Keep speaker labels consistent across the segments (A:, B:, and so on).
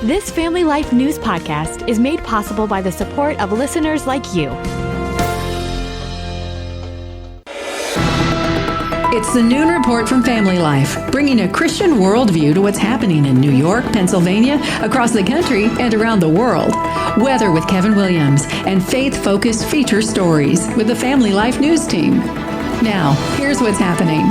A: This Family Life News podcast is made possible by the support of listeners like you.
B: It's the Noon Report from Family Life, bringing a Christian worldview to what's happening in New York, Pennsylvania, across the country, and around the world. Weather with Kevin Williams, and faith-focused feature stories with the Family Life News team. Now, here's what's happening.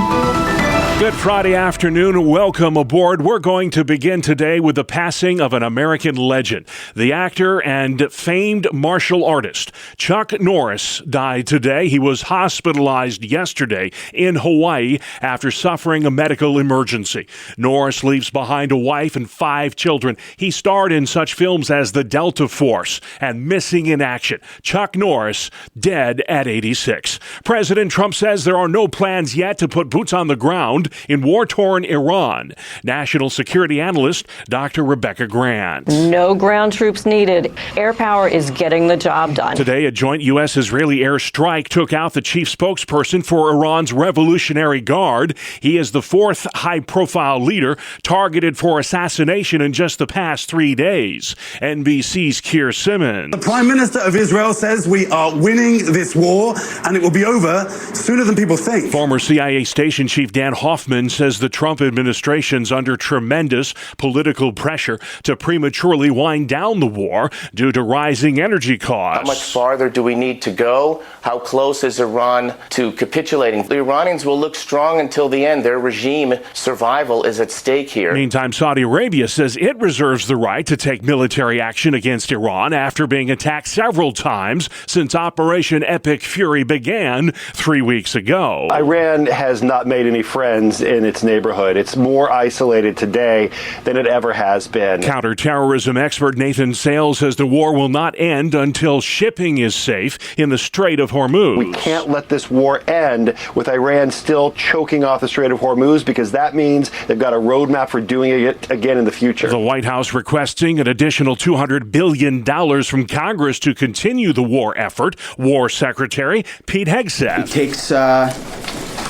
C: Good Friday afternoon. Welcome aboard. We're going to begin today with the passing of an American legend. The actor and famed martial artist Chuck Norris died today. He was hospitalized yesterday in Hawaii after suffering a medical emergency. Norris leaves behind a wife and 5 children. He starred in such films as The Delta Force and Missing in Action. Chuck Norris, dead at 86. President Trump says there are no plans yet to put boots on the ground in war-torn Iran. National security analyst Dr. Rebecca Grant.
D: No ground troops needed. Air power is getting the job done.
C: Today, a joint U.S.-Israeli airstrike took out the chief spokesperson for Iran's Revolutionary Guard. He is the 4th high-profile leader targeted for assassination in just the past 3 days. NBC's Keir Simmons.
E: The Prime Minister of Israel says we are winning this war and it will be over sooner than people think.
C: Former CIA station chief Dan Hoffman says the Trump administration's under tremendous political pressure to prematurely wind down the war due to rising energy costs.
F: How much farther do we need to go? How close is Iran to capitulating? The Iranians will look strong until the end. Their regime survival is at stake here.
C: Meantime, Saudi Arabia says it reserves the right to take military action against Iran after being attacked several times since Operation Epic Fury began 3 weeks ago.
G: Iran has not made any friends in its neighborhood. It's more isolated today than it ever has been.
C: Counterterrorism expert Nathan Sales says the war will not end until shipping is safe in the Strait of Hormuz.
G: We can't let this war end with Iran still choking off the Strait of Hormuz, because that means they've got a roadmap for doing it again in the future.
C: The White House requesting an additional $200 billion from Congress to continue the war effort. War Secretary Pete Hegseth.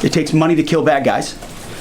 H: It takes money to kill bad guys.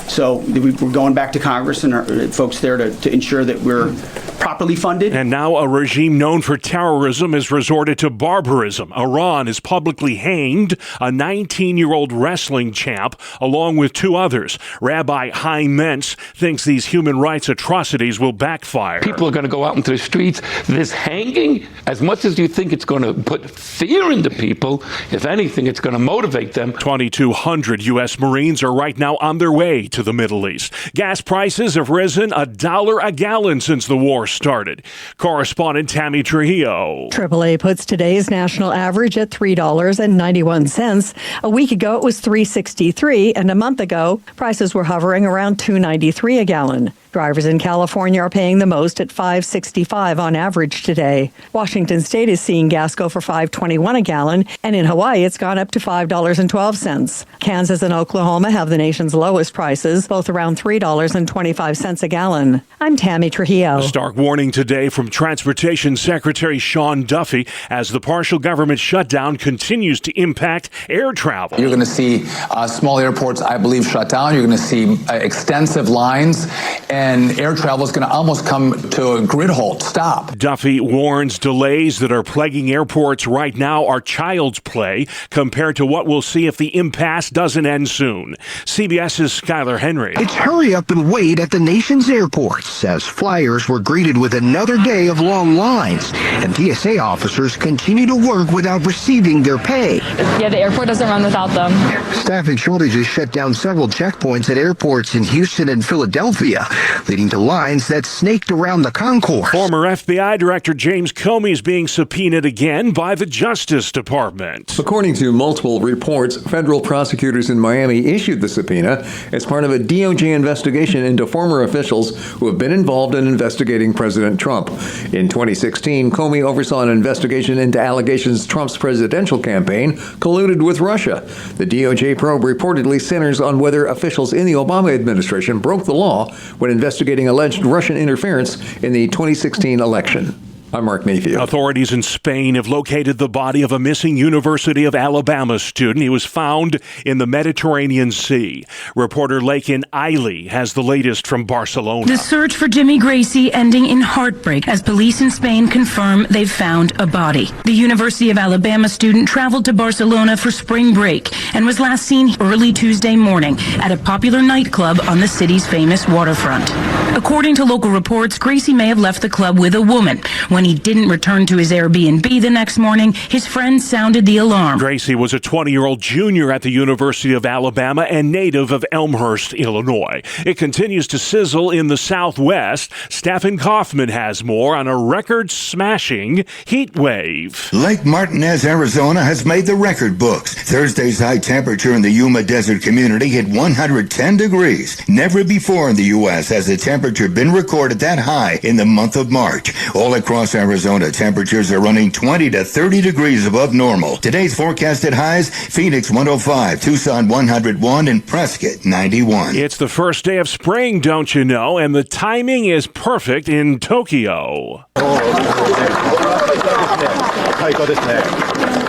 H: So we're going back to Congress and our folks there to ensure that we're properly funded.
C: And now a regime known for terrorism has resorted to barbarism. Iran has publicly hanged a 19-year-old wrestling champ along with 2 others. Rabbi Chaim Mentz thinks these human rights atrocities will backfire.
I: People are going to go out into the streets. This hanging, as much as you think it's going to put fear into people, if anything, it's going to motivate them.
C: 2,200 U.S. Marines are right now on their way to the Middle East. Gas prices have risen $1 a gallon since the war started. Correspondent Tammy Trujillo.
B: AAA puts today's national average at $3.91. A week ago, it was $3.63, and a month ago, prices were hovering around $2.93 a gallon. Drivers in California are paying the most at $5.65 on average today. Washington State is seeing gas go for $5.21 a gallon, and in Hawaii, it's gone up to $5.12. Kansas and Oklahoma have the nation's lowest prices, both around $3.25 a gallon. I'm Tammy Trujillo.
C: A stark warning today from Transportation Secretary Sean Duffy as the partial government shutdown continues to impact air travel.
J: You're going to see small airports, I believe, shut down. You're going to see extensive lines, and air travel is going to almost come to a grid halt stop.
C: Duffy warns delays that are plaguing airports right now are child's play compared to what we'll see if the impasse doesn't end soon. CBS's Skylar Henry.
K: It's hurry up and wait at the nation's airports as flyers were greeted with another day of long lines, and TSA officers continue to work without receiving their pay.
L: Yeah, the airport doesn't run without them.
K: Staffing shortages shut down several checkpoints at airports in Houston and Philadelphia, leading to lines that snaked around the concourse.
C: Former FBI Director James Comey is being subpoenaed again by the Justice Department.
M: According to multiple reports, federal prosecutors in Miami issued the subpoena as part of a DOJ investigation into former officials who have been involved in investigating President Trump. In 2016, Comey oversaw an investigation into allegations Trump's presidential campaign colluded with Russia. The DOJ probe reportedly centers on whether officials in the Obama administration broke the law when investigating alleged Russian interference in the 2016 election. I'm Mark Mayfield.
C: Authorities in Spain have located the body of a missing University of Alabama student. He was found in the Mediterranean Sea. Reporter Lakin Eiley has the latest from Barcelona.
N: The search for Jimmy Gracie ending in heartbreak as police in Spain confirm they've found a body. The University of Alabama student traveled to Barcelona for spring break and was last seen early Tuesday morning at a popular nightclub on the city's famous waterfront. According to local reports, Gracie may have left the club with a woman. When he didn't return to his Airbnb the next morning, his friends sounded the alarm.
C: Gracie was a 20-year-old junior at the University of Alabama and native of Elmhurst, Illinois. It continues to sizzle in the Southwest. Stephen Kaufman has more on a record-smashing heat wave.
O: Lake Martinez, Arizona has made the record books. Thursday's high temperature in the Yuma Desert community hit 110 degrees. Never before in the U.S. has the temperature been recorded that high in the month of March. All across Arizona, temperatures are running 20 to 30 degrees above normal. Today's forecasted highs, Phoenix 105, Tucson 101, and Prescott 91.
C: It's the first day of spring, don't you know, and the timing is perfect in Tokyo.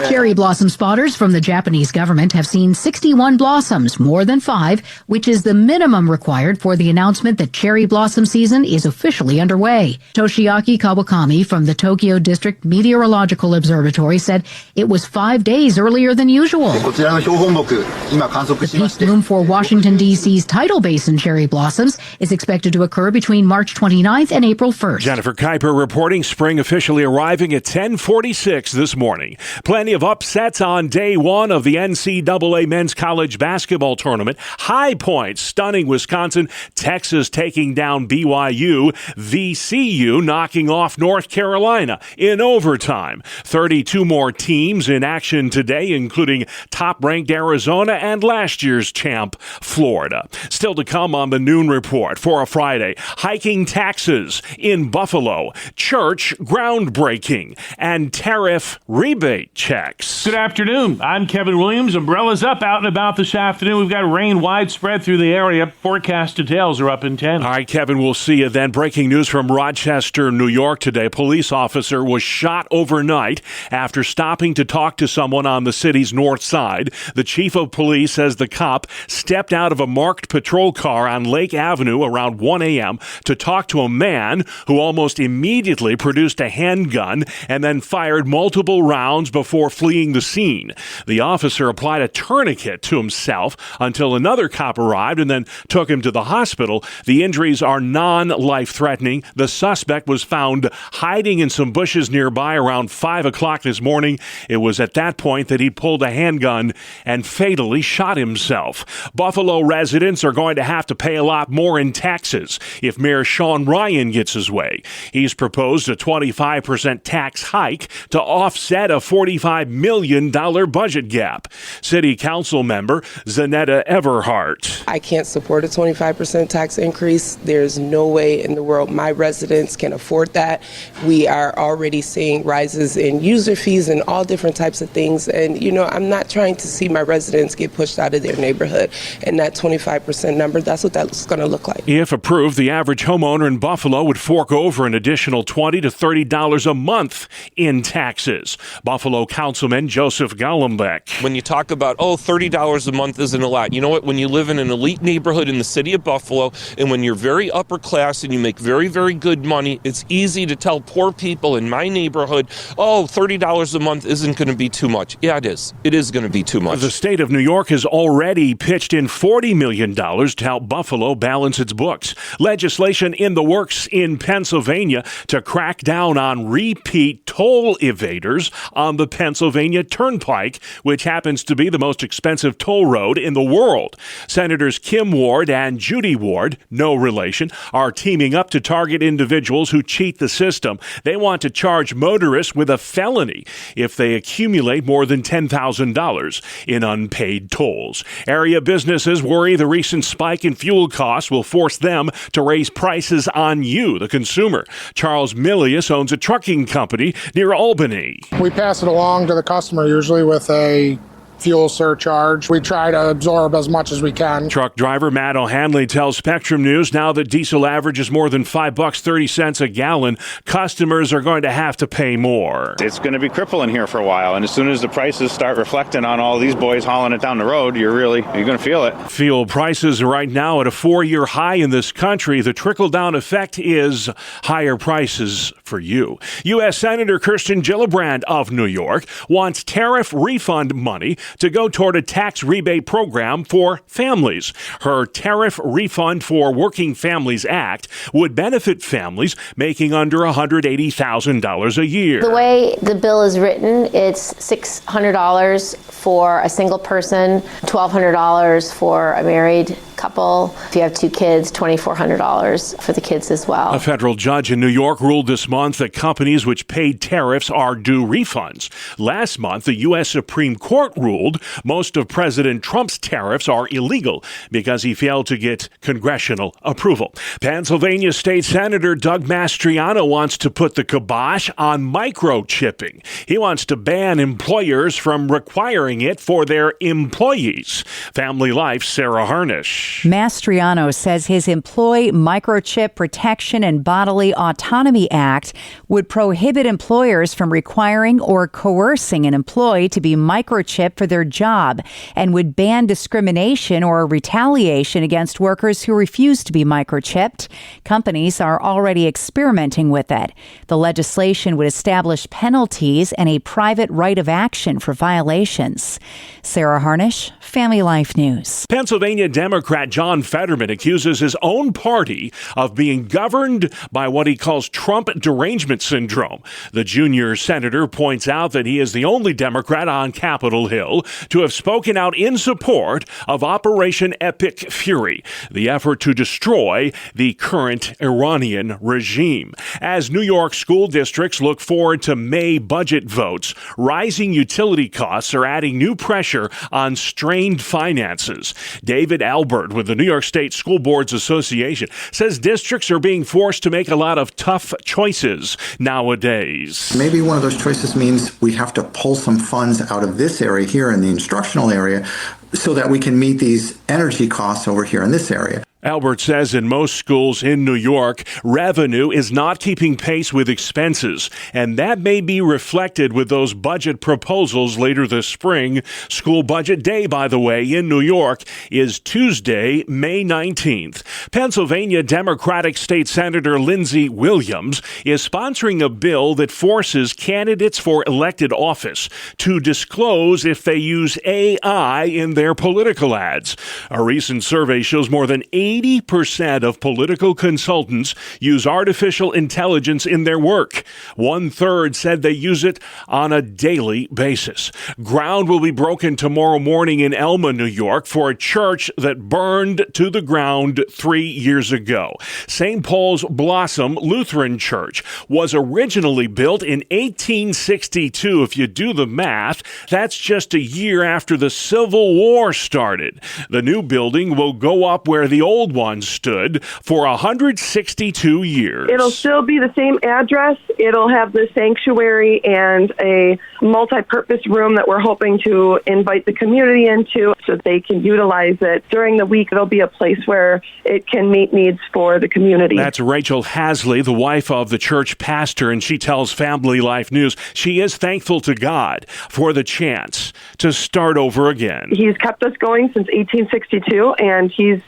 P: Cherry blossom spotters from the Japanese government have seen 61 blossoms, more than 5, which is the minimum required for the announcement that cherry blossom season is officially underway. Toshiaki Kawakami from the Tokyo District Meteorological Observatory said it was 5 days earlier than usual. The peak bloom for Washington, D.C.'s tidal basin cherry blossoms is expected to occur between March 29th and April 1st.
C: Jennifer Kuiper reporting spring officially arriving at 10:46 this morning. Plenty of upsets on day one of the NCAA Men's College Basketball Tournament. High Point stunning Wisconsin, Texas taking down BYU, VCU knocking off North Carolina in overtime. 32 more teams in action today, including top-ranked Arizona and last year's champ, Florida. Still to come on the Noon Report for a Friday. Hiking taxes in Buffalo, church groundbreaking, and tariff rebate checks.
Q: Good afternoon. I'm Kevin Williams. Umbrellas up, out and about this afternoon. We've got rain widespread through the area. Forecast details are up in 10.
C: All right, Kevin, we'll see you then. Breaking news from Rochester, New York today. Police officer was shot overnight after stopping to talk to someone on the city's north side. The chief of police says the cop stepped out of a marked patrol car on Lake Avenue around 1 a.m. to talk to a man who almost immediately produced a handgun and then fired multiple rounds before fleeing the scene. The officer applied a tourniquet to himself until another cop arrived and then took him to the hospital. The injuries are non-life-threatening. The suspect was found hiding in some bushes nearby around 5 o'clock this morning. It was at that point that he pulled a handgun and fatally shot himself. Buffalo residents are going to have to pay a lot more in taxes if Mayor Sean Ryan gets his way. He's proposed a 25% tax hike to offset a $45 million budget gap. City Council member Zanetta Everhart.
R: I can't support a 25% tax increase. There's no way in the world my residents can afford that. We are already seeing rises in user fees and all different types of things. And, I'm not trying to see my residents get pushed out of their neighborhood. And that 25% number, that's what that's going to look like.
C: If approved, the average homeowner in Buffalo would fork over an additional $20 to $30 a month in taxes. Buffalo Councilman Joseph Golombek.
S: When you talk about, $30 a month isn't a lot. You know what? When you live in an elite neighborhood in the city of Buffalo, and when you're very upper class and you make very, very good money, it's easy to tell poor people in my neighborhood, $30 a month isn't going to be too much. Yeah, it is. It is going to be too much.
C: The state of New York has already pitched in $40 million to help Buffalo balance its books. Legislation in the works in Pennsylvania to crack down on repeat toll evaders on the Pennsylvania Turnpike, which happens to be the most expensive toll road in the world. Senators Kim Ward and Judy Ward, no relation, are teaming up to target individuals who cheat the system. They want to charge motorists with a felony if they accumulate more than $10,000 in unpaid tolls. Area businesses worry the recent spike in fuel costs will force them to raise prices on you, the consumer. Charles Milius owns a trucking company near Albany.
T: We pass it along to the customer usually with a fuel surcharge. We try to absorb as much as we can.
C: Truck driver Matt O'Hanley tells Spectrum News now that diesel averages more than $5.30 a gallon, customers are going to have to pay more.
U: It's going to be crippling here for a while, and as soon as the prices start reflecting on all these boys hauling it down the road, you're going to feel it.
C: Fuel prices are right now at a 4-year high in this country. The trickle-down effect is higher prices for you. U.S. Senator Kirsten Gillibrand of New York wants tariff refund money to go toward a tax rebate program for families. Her Tariff Refund for Working Families Act would benefit families making under $180,000 a year.
V: The way the bill is written, it's $600 for a single person, $1,200 for a married couple. If you have 2 kids, $2,400 for the kids as well.
C: A federal judge in New York ruled this month that companies which paid tariffs are due refunds. Last month, the U.S. Supreme Court ruled most of President Trump's tariffs are illegal because he failed to get congressional approval. Pennsylvania State Senator Doug Mastriano wants to put the kibosh on microchipping. He wants to ban employers from requiring it for their employees. Family Life's Sarah Harnish.
W: Mastriano says his Employee Microchip Protection and Bodily Autonomy Act would prohibit employers from requiring or coercing an employee to be microchipped for their job and would ban discrimination or retaliation against workers who refuse to be microchipped. Companies are already experimenting with it. The legislation would establish penalties and a private right of action for violations. Sarah Harnish, Family Life News.
C: Pennsylvania Democrat John Fetterman accuses his own party of being governed by what he calls Trump derangement syndrome. The junior senator points out that he is the only Democrat on Capitol Hill to have spoken out in support of Operation Epic Fury, the effort to destroy the current Iranian regime. As New York school districts look forward to May budget votes, rising utility costs are adding new pressure on strained finances. David Albert with the New York State School Boards Association says districts are being forced to make a lot of tough choices nowadays.
X: Maybe one of those choices means we have to pull some funds out of this area here in the instructional area so that we can meet these energy costs over here in this area.
C: Albert says in most schools in New York, revenue is not keeping pace with expenses, and that may be reflected with those budget proposals later this spring. School Budget Day, by the way, in New York is Tuesday, May 19th. Pennsylvania Democratic State Senator Lindsey Williams is sponsoring a bill that forces candidates for elected office to disclose if they use AI in their political ads. A recent survey shows more than 80% of political consultants use artificial intelligence in their work. 1/3 said they use it on a daily basis. Ground will be broken tomorrow morning in Elma, New York, for a church that burned to the ground 3 years ago. St. Paul's Blossom Lutheran Church was originally built in 1862. If you do the math, that's just a year after the Civil War started. The new building will go up where the old one stood for 162 years.
Y: It'll still be the same address. It'll have the sanctuary and a multi-purpose room that we're hoping to invite the community into so they can utilize it. During the week, there'll be a place where it can meet needs for the community.
C: That's Rachel Hasley, the wife of the church pastor, and she tells Family Life News she is thankful to God for the chance to start over again.
Y: He's kept us going since 1862, and he's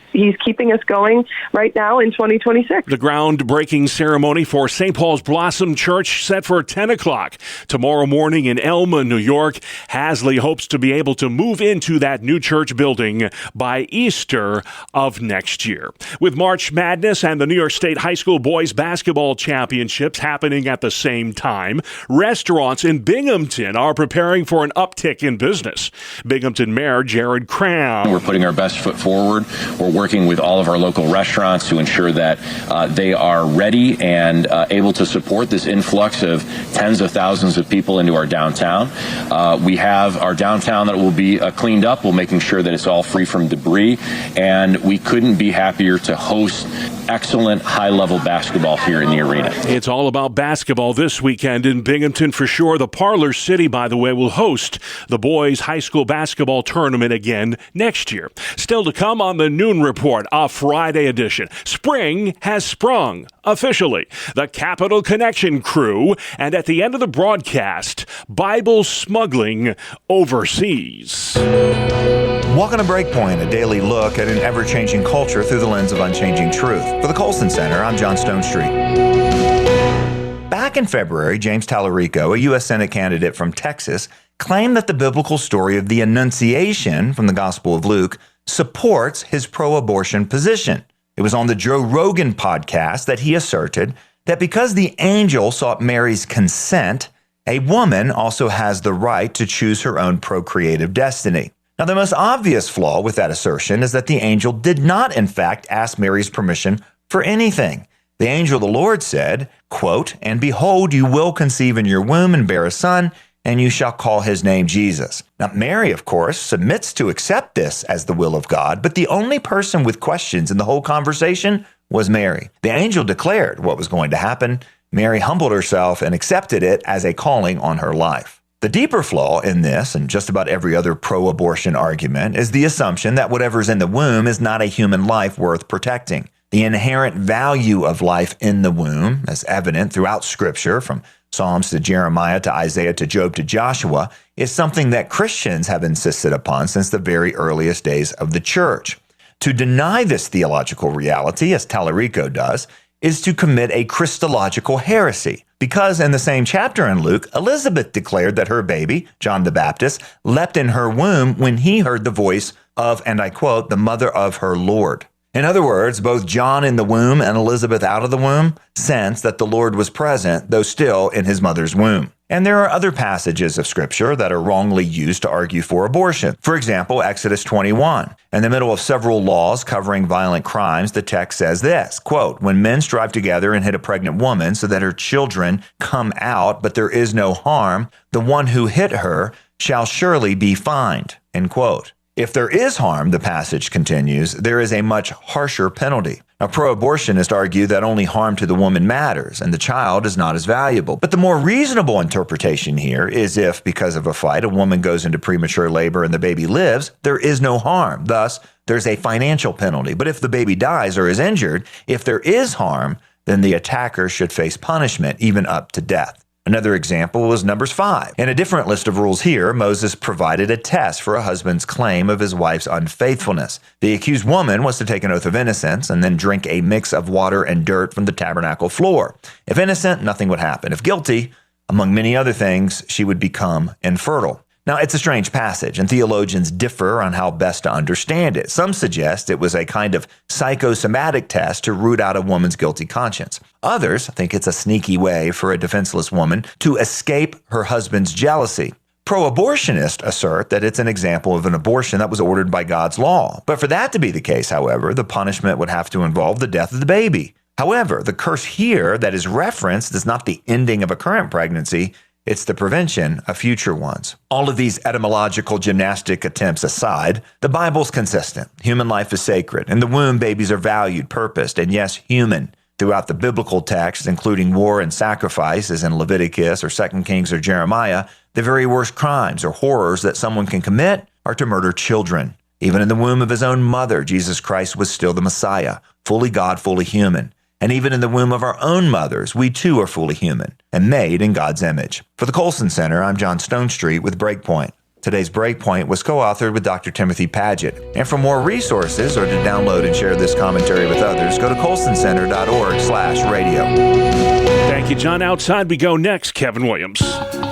Y: keeping us going right now in 2026.
C: The groundbreaking ceremony for St. Paul's Blossom Church set for 10 o'clock tomorrow morning in Elma, New York. Hasley hopes to be able to move into that new church building by Easter of next year. With March Madness and the New York State High School Boys Basketball Championships happening at the same time, restaurants in Binghamton are preparing for an uptick in business. Binghamton Mayor Jared Cram.
Z: We're putting our best foot forward. We're working with all of our local restaurants to ensure that they are ready and able to support this influx of tens of thousands of people into our downtown. We have our downtown that will be cleaned up. We're making sure that it's all free from debris, and we couldn't be happier to host excellent high-level basketball here in the arena.
C: It's all about basketball this weekend in Binghamton for sure. The Parlor City, by the way, will host the boys' high school basketball tournament again next year. Still to come on the Noon Report, a Friday edition. Spring has sprung officially. The Capital Connection crew, and at the end of the broadcast, Bible smuggling overseas.
A: Welcome to Breakpoint, a daily look at an ever-changing culture through the lens of unchanging truth. For the Colson Center, I'm John Stonestreet. Back in February, James Tallarico, a U.S. Senate candidate from Texas, claimed that the biblical story of the Annunciation from the Gospel of Luke supports his pro-abortion position. It was on the Joe Rogan podcast that he asserted that because the angel sought Mary's consent, a woman also has the right to choose her own procreative destiny. Now, the most obvious flaw with that assertion is that the angel did not, in fact, ask Mary's permission for anything. The angel of the Lord said, quote, "And behold, you will conceive in your womb and bear a son, and you shall call his name Jesus." Now, Mary, of course, submits to accept this as the will of God, but the only person with questions in the whole conversation was Mary. The angel declared what was going to happen. Mary humbled herself and accepted it as a calling on her life. The deeper flaw in this, and just about every other pro-abortion argument, is the assumption that whatever's in the womb is not a human life worth protecting. The inherent value of life in the womb, as evident throughout Scripture, from Psalms to Jeremiah to Isaiah to Job to Joshua, is something that Christians have insisted upon since the very earliest days of the church. To deny this theological reality, as Tallarico does, is to commit a Christological heresy. Because in the same chapter in Luke, Elizabeth declared that her baby, John the Baptist, leapt in her womb when he heard the voice of, and I quote, "the mother of her Lord." In other words, both John in the womb and Elizabeth out of the womb sensed that the Lord was present, though still in his mother's womb. And there are other passages of Scripture that are wrongly used to argue for abortion. For example, Exodus 21. In the middle of several laws covering violent crimes, the text says this, quote, "When men strive together and hit a pregnant woman so that her children come out, but there is no harm, the one who hit her shall surely be fined," end quote. If there is harm, the passage continues, there is a much harsher penalty. Now, pro-abortionists argue that only harm to the woman matters and the child is not as valuable. But the more reasonable interpretation here is if, because of a fight, a woman goes into premature labor and the baby lives, there is no harm. Thus, there's a financial penalty. But if the baby dies or is injured, if there is harm, then the attacker should face punishment, even up to death. Another example was Numbers 5. In a different list of rules here, Moses provided a test for a husband's claim of his wife's unfaithfulness. The accused woman was to take an oath of innocence and then drink a mix of water and dirt from the tabernacle floor. If innocent, nothing would happen. If guilty, among many other things, she would become infertile. Now, it's a strange passage, and theologians differ on how best to understand it. Some suggest it was a kind of psychosomatic test to root out a woman's guilty conscience. Others think it's a sneaky way for a defenseless woman to escape her husband's jealousy. Pro-abortionists assert that it's an example of an abortion that was ordered by God's law. But for that to be the case, however, the punishment would have to involve the death of the baby. However, the curse here that is referenced is not the ending of a current pregnancy, it's the prevention of future ones. All of these etymological gymnastic attempts aside, the Bible's consistent. Human life is sacred. In the womb, babies are valued, purposed, and yes, human. Throughout the biblical texts, including war and sacrifice, as in Leviticus or 2 Kings or Jeremiah, the very worst crimes or horrors that someone can commit are to murder children. Even in the womb of his own mother, Jesus Christ was still the Messiah, fully God, fully human. And even in the womb of our own mothers, we too are fully human and made in God's image. For the Colson Center, I'm John Stonestreet with Breakpoint. Today's Breakpoint was co-authored with Dr. Timothy Paget. And for more resources or to download and share this commentary with others, go to colsoncenter.org/radio.
C: Thank you, John. Outside we go next, Kevin Williams.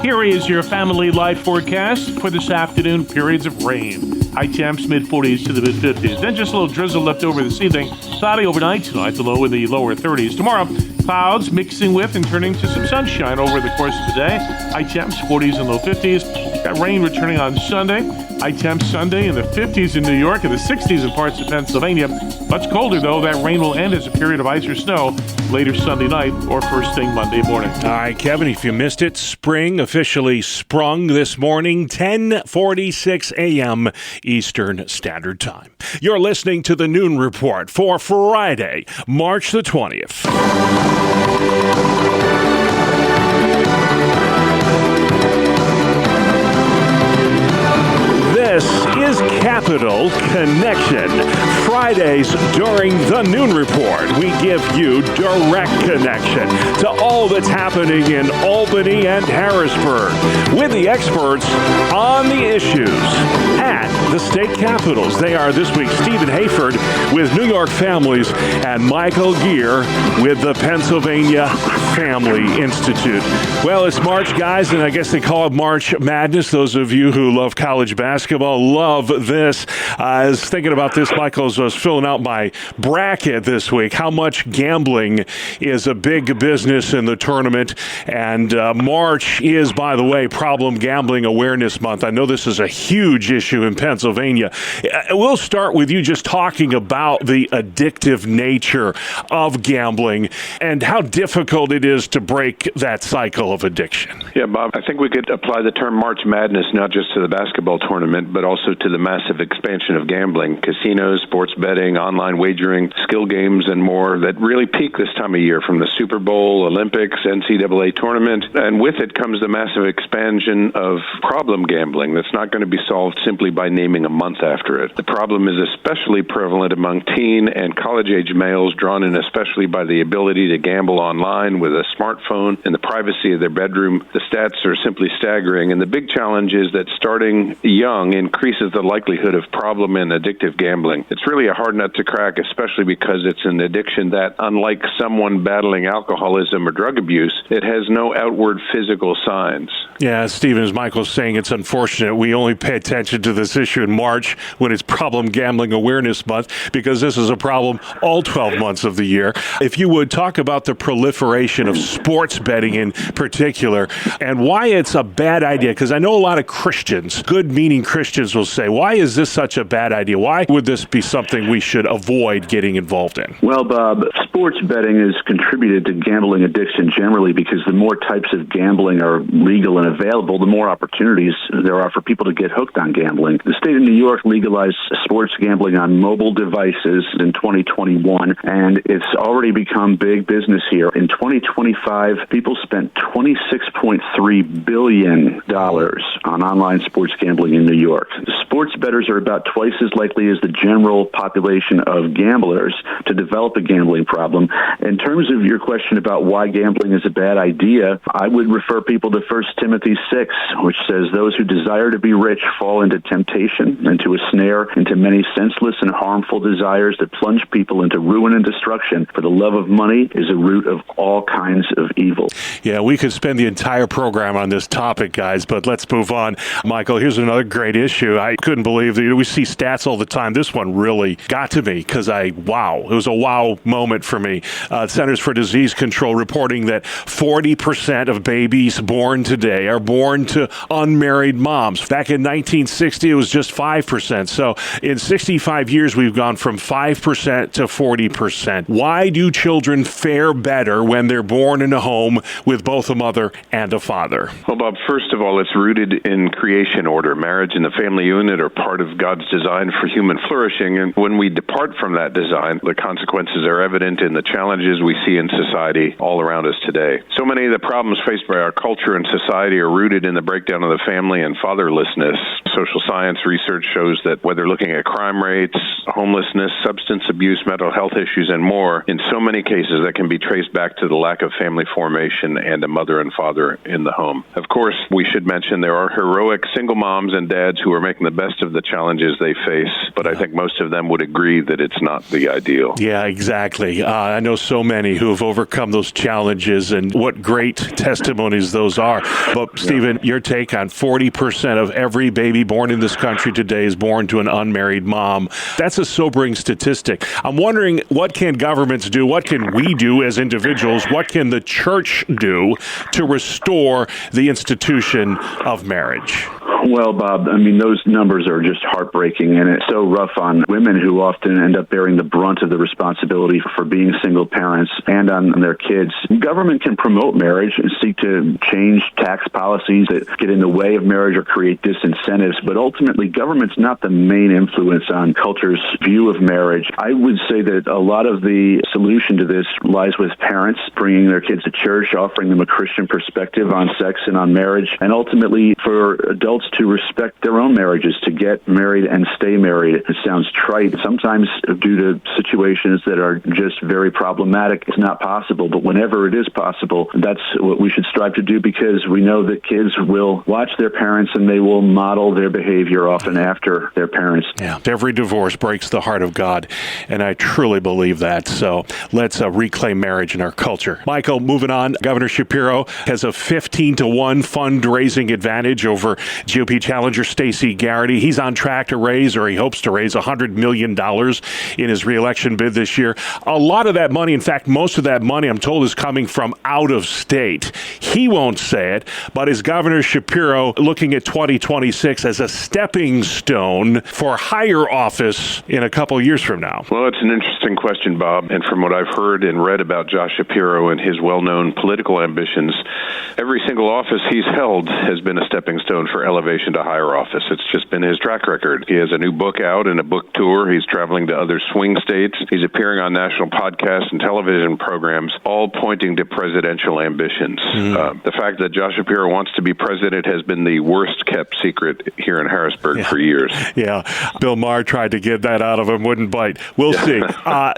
Q: Here is your family life forecast for this afternoon. Periods of rain. High temps mid-40s to the mid-50s. Then just a little drizzle left over this evening. Cloudy overnight tonight, the low in the lower 30s. Tomorrow, clouds mixing with and turning to some sunshine over the course of the day. High temps 40s and low 50s. That rain returning on Sunday. High temps Sunday in the 50s in New York and the 60s in parts of Pennsylvania. Much colder, though. That rain will end as a period of ice or snow later Sunday night or first thing Monday morning.
C: All right, Kevin, if you missed it, spring officially sprung this morning, 10:46 a.m. Eastern Standard Time. You're listening to the Noon Report for Friday, March the 20th. This is Capital Connection. Fridays during the Noon Report, we give you direct connection to all that's happening in Albany and Harrisburg with the experts on the issues at the state capitals. They are this week Stephen Hayford with New York Families and Michael Geer with the Pennsylvania Family Institute. Well, it's March, guys, and I guess they call it March Madness. Those of you who love college basketball love this. I was thinking about this, Michael, as I was filling out my bracket this week, how much gambling is a big business in the tournament. And March is, by the way, Problem Gambling Awareness Month. I know this is a huge issue in Pennsylvania. We'll start with you just talking about the addictive nature of gambling and how difficult it is to break that cycle of addiction.
D: Yeah, Bob, I think we could apply the term March Madness not just to the basketball tournament, but also to the massive expansion of gambling, casinos, sports betting, online wagering, skill games, and more that really peak this time of year, from the Super Bowl, Olympics, NCAA tournament. And with it comes the massive expansion of problem gambling that's not going to be solved simply by naming a month after it. The problem is especially prevalent among teen and college-age males, drawn in especially by the ability to gamble online with a smartphone in the privacy of their bedroom. The stats are simply staggering, and the big challenge is that starting young increases the likelihood of problem and addictive gambling. It's really a hard nut to crack, especially because it's an addiction that, unlike someone battling alcoholism or drug abuse, it has no outward physical signs.
C: Yeah, Stephen, as Michael's saying, it's unfortunate we only pay attention to this issue in March when it's Problem Gambling Awareness Month, because this is a problem all 12 months of the year. If you would talk about the proliferation of sports betting in particular and why it's a bad idea, because I know a lot of Christians, good-meaning Christians, will say, why is this such a bad idea? Why would this be something we should avoid getting involved in?
E: Well, Bob, sports betting has contributed to gambling addiction generally because the more types of gambling are legal and available, the more opportunities there are for people to get hooked on gambling. The state of New York legalized sports gambling on mobile devices in 2021, and it's already become big business here. In 2025, people spent $26.3 billion on online sports gambling in New York. Sports bettors are about twice as likely as the general population of gamblers to develop a gambling problem. In terms of your question about why gambling is a bad idea, I would refer people to 1 Timothy 6, which says those who desire to be rich fall into temptation, into a snare, into many senseless and harmful desires that plunge people into ruin and destruction. For the love of money is a root of all kinds of evil.
C: Yeah, we could spend the entire program on this topic, guys, but let's move on. Michael, here's another great issue. I couldn't believe that we see stats all the time. This one really got to me because it was a wow moment for me. Centers for Disease Control reporting that 40% of babies born today are born to unmarried moms. Back in 1960, it was just 5%. So in 65 years, we've gone from 5% to 40%. Why do children fare better when they're born in a home with both a mother and a father?
D: Well, Bob, first of all, it's rooted in creation order. Marriage and the family unit are part of God's design for human flourishing, and when we depart from that design, the consequences are evident in the challenges we see in society all around us today. So many of the problems faced by our culture and society are rooted in the breakdown of the family and fatherlessness. Social science research shows that whether looking at crime rates, homelessness, substance abuse, mental health issues, and more, in so many cases that can be traced back to the lack of family formation and a mother and father in the home. Of course, we should mention there are heroic single moms and dads who are making the best of the challenges they face, but I think most of them would agree that it's not the ideal.
C: Yeah, exactly. I know so many who have overcome those challenges, and what great testimonies those are. But Stephen, your take on 40% of every baby born in this country today is born to an unmarried mom. That's a sobering statistic. I'm wondering, what can governments do? What can we do as individuals? What can the church do to restore the institution of marriage?
E: Well, Bob, I mean, those numbers are just heartbreaking, and it's so rough on women who often end up bearing the brunt of the responsibility for being single parents and on their kids. Government can promote marriage and seek to change tax policies that get in the way of marriage or create disincentives, but ultimately government's not the main influence on culture's view of marriage. I would say that a lot of the solution to this lies with parents bringing their kids to church, offering them a Christian perspective on sex and on marriage, and ultimately for adults to respect their own marriages, to get married and stay married. It sounds trite. Sometimes due to situations that are just very problematic, it's not possible, but whenever it is possible, that's what we should strive to do, because we know that kids will watch their parents and they will model their behavior often after their parents.
C: Yeah. Every divorce breaks the heart of God, and I truly believe that. So let's reclaim marriage in our culture. Michael, moving on. Governor Shapiro has a 15-1 fundraising advantage over GOP challenger Stacey Garrity. He's on track to raise, or he hopes to raise, $100 million in his reelection bid this year. A lot of that money, in fact, most of that money, I'm told, is coming from out of state. He won't say it, but is Governor Shapiro looking at 2026 as a stepping stone for higher office in a couple years from now?
D: Well, it's an interesting question, Bob. And from what I've heard and read about Josh Shapiro and his well-known political ambitions, every single office he's held has been a stepping stone for elevation to higher office. It's just been his track record. He has a new book out and a book tour. He's traveling to other swing states. He's appearing on national podcasts and television programs, all pointing to presidential ambitions. The fact that Josh Shapiro wants to be president has been the worst-kept secret here in Harrisburg for years.
C: Yeah. Bill Maher tried to get that out of him, wouldn't bite. We'll see.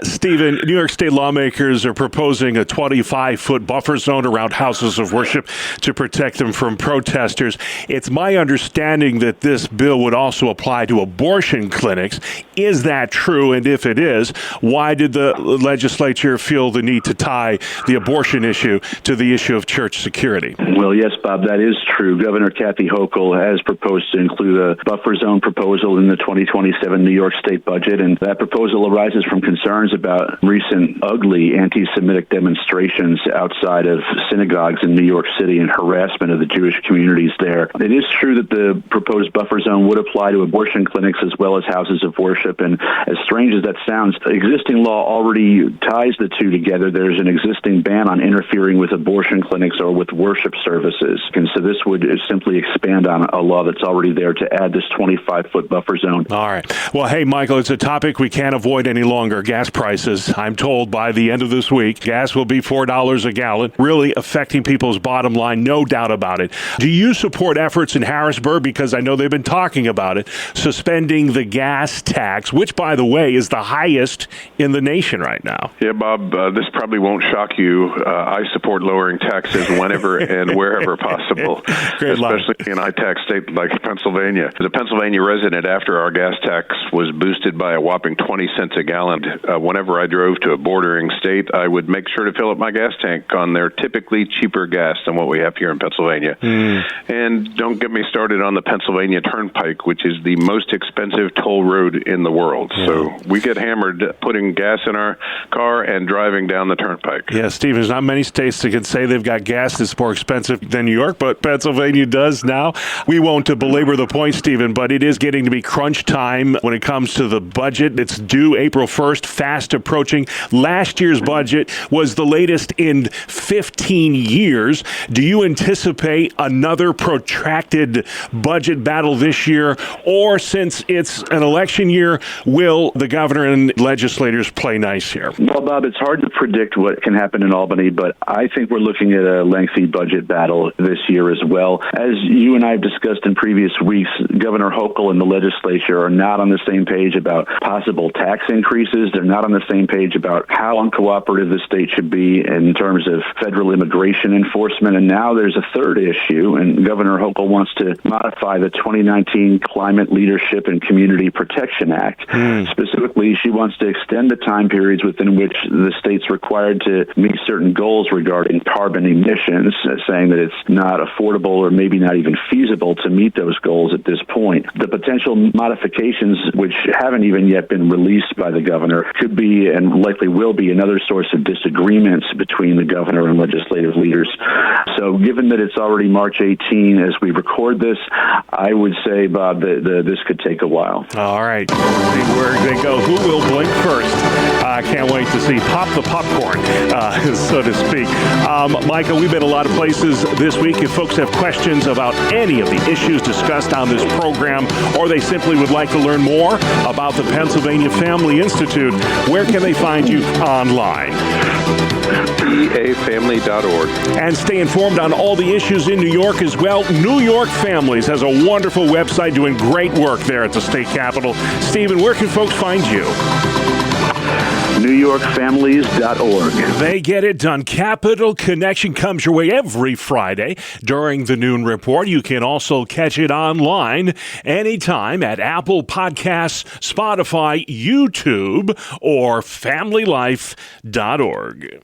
C: Stephen, New York State lawmakers are proposing a 25-foot buffer zone around houses of worship to protect them from protesters. It's my understanding that this bill would also apply to abortion clinics. Is that true? And if it is, why did the legislature feel the need to tie the abortion issue to the issue of church security?
E: Well, yes, Bob, that is true. Governor Kathy Hochul has proposed to include a buffer zone proposal in the 2027 New York State budget, and that proposal arises from concerns about recent ugly anti-Semitic demonstrations outside of synagogues in New York City and harassment of the Jewish communities there. It is true that the proposed buffer zone would apply to abortion clinics as well as houses of worship, and as strange as that sounds, existing law already ties the two together. There's an existing ban on interfering with abortion clinics or with worship services, and so this would simply expand on a law that's already there to add this 25-foot buffer zone.
C: All right. Well, hey, Michael, it's a topic we can't avoid any longer. Gas prices. I'm told by the end of this week, gas will be $4 a gallon, really affecting people's bottom line, no doubt about it. Do you support efforts in Harrisburg, because I know they've been talking about it, suspending the gas tax, which, by the way, is the highest in the nation right now?
D: Yeah, Bob, this probably won't shock you. I support lowering taxes whenever and wherever possible, especially in a high-tax state like Pennsylvania. As a Pennsylvania resident, after our gas tax was boosted by a whopping 20 cents a gallon, whenever I drove to a bordering state, I would make sure to fill up my gas tank on their typically cheaper gas than what we have here in Pennsylvania. And don't get me started on the Pennsylvania Turnpike, which is the most expensive toll road in the world. So we get hammered putting gas in our car and driving down the Turnpike.
C: Yeah, Steve, there's not many states that can say they've got gas that's more expensive than New York, but Pennsylvania does now. We won't belabor the point, Stephen, but it is getting to be crunch time when it comes to the budget. It's due April 1st, fast approaching. Last year's budget was the latest in 15 years. Do you anticipate another protracted budget battle this year? Or since it's an election year, will the governor and legislators play nice here?
E: Well, Bob, it's hard to predict what can happen in Albany, but I think we're looking at a lengthy budget battle this year as well. As you and I have discussed in previous weeks, Governor Hochul and the legislature are not on the same page about possible tax increases. They're not on the same page about how uncooperative the state should be in terms of federal immigration enforcement. And now there's a third issue, and Governor Hochul wants to modify the 2019 Climate Leadership and Community Protection Act. Specifically, she wants to extend the time periods within which the state's required to meet certain goals regarding carbon emissions, saying that it's not affordable or maybe not even feasible to meet those goals at this point. The potential modifications, which haven't even yet been released by the governor, could be and likely will be another source of disagreements between the governor and legislative leaders. So given that it's already March 18 as we record afford this, I would say, Bob, that this could take a while.
C: All right. Where they go. Who will blink first? I can't wait to see. Pop the popcorn, so to speak. Micah, we've been a lot of places this week. If folks have questions about any of the issues discussed on this program, or they simply would like to learn more about the Pennsylvania Family Institute, where can they find you online?
D: PAFamily.org.
C: And stay informed on all the issues in New York as well. New York Families has a wonderful website doing great work there at the state capitol. Stephen, where can folks find you?
E: NewYorkFamilies.org.
C: They get it done. Capital Connection comes your way every Friday during the Noon Report. You can also catch it online anytime at Apple Podcasts, Spotify, YouTube, or FamilyLife.org.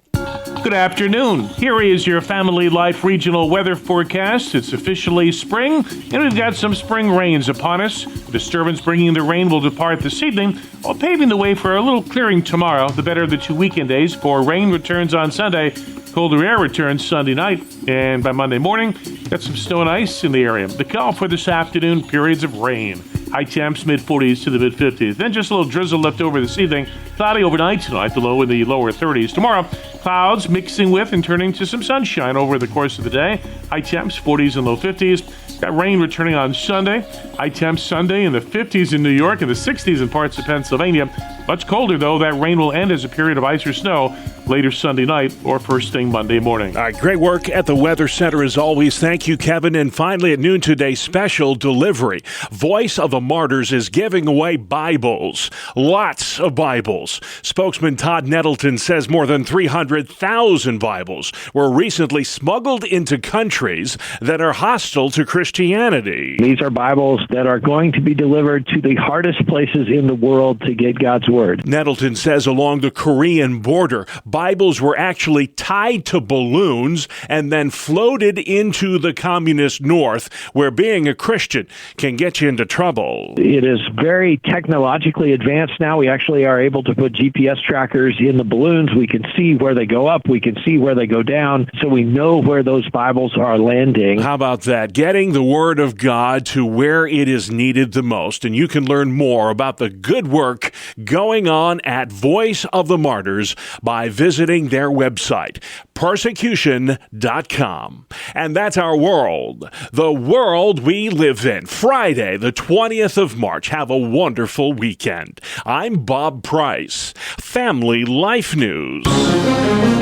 Q: Good afternoon. Here is your Family Life regional weather forecast. It's officially spring, and we've got some spring rains upon us. The disturbance bringing the rain will depart this evening, while paving the way for a little clearing tomorrow. The better of the 2 weekend days, for rain returns on Sunday. Colder air returns Sunday night, and by Monday morning, got some snow and ice in the area. The call for this afternoon, periods of rain. High temps mid-40s to the mid-50s. Then just a little drizzle left over this evening. Cloudy overnight tonight, the low in the lower 30s. Tomorrow, clouds mixing with and turning to some sunshine over the course of the day. High temps 40s and low 50s. Got rain returning on Sunday. High temps Sunday in the 50s in New York and the 60s in parts of Pennsylvania. Much colder, though. That rain will end as a period of ice or snow later Sunday night or first thing Monday morning.
C: All right, great work at the Weather Center as always. Thank you, Kevin. And finally at noon today, special delivery. Voice of the Martyrs is giving away Bibles. Lots of Bibles. Spokesman Todd Nettleton says more than 300,000 Bibles were recently smuggled into countries that are hostile to Christianity.
B: These are Bibles that are going to be delivered to the hardest places in the world to get God's Word.
C: Nettleton says along the Korean border, Bibles were actually tied to balloons and then floated into the communist north, where being a Christian can get you into trouble.
B: It is very technologically advanced now. We actually are able to put GPS trackers in the balloons. We can see where they go up. We can see where they go down. So we know where those Bibles are landing.
C: How about that? Getting the Word of God to where it is needed the most. And you can learn more about the good work going on at Voice of the Martyrs by visiting their website, persecution.com. And that's our world, the world we live in. Friday, the 20th of March. Have a wonderful weekend. I'm Bob Price, Family Life News.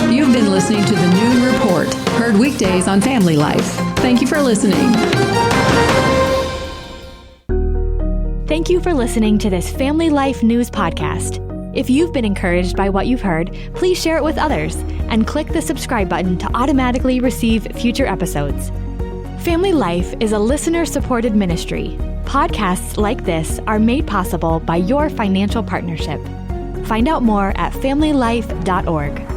F: You've been listening to the Noon Report, heard weekdays on Family Life. Thank you for listening.
G: Thank you for listening to this Family Life News podcast. If you've been encouraged by what you've heard, please share it with others and click the subscribe button to automatically receive future episodes. Family Life is a listener-supported ministry. Podcasts like this are made possible by your financial partnership. Find out more at familylife.org.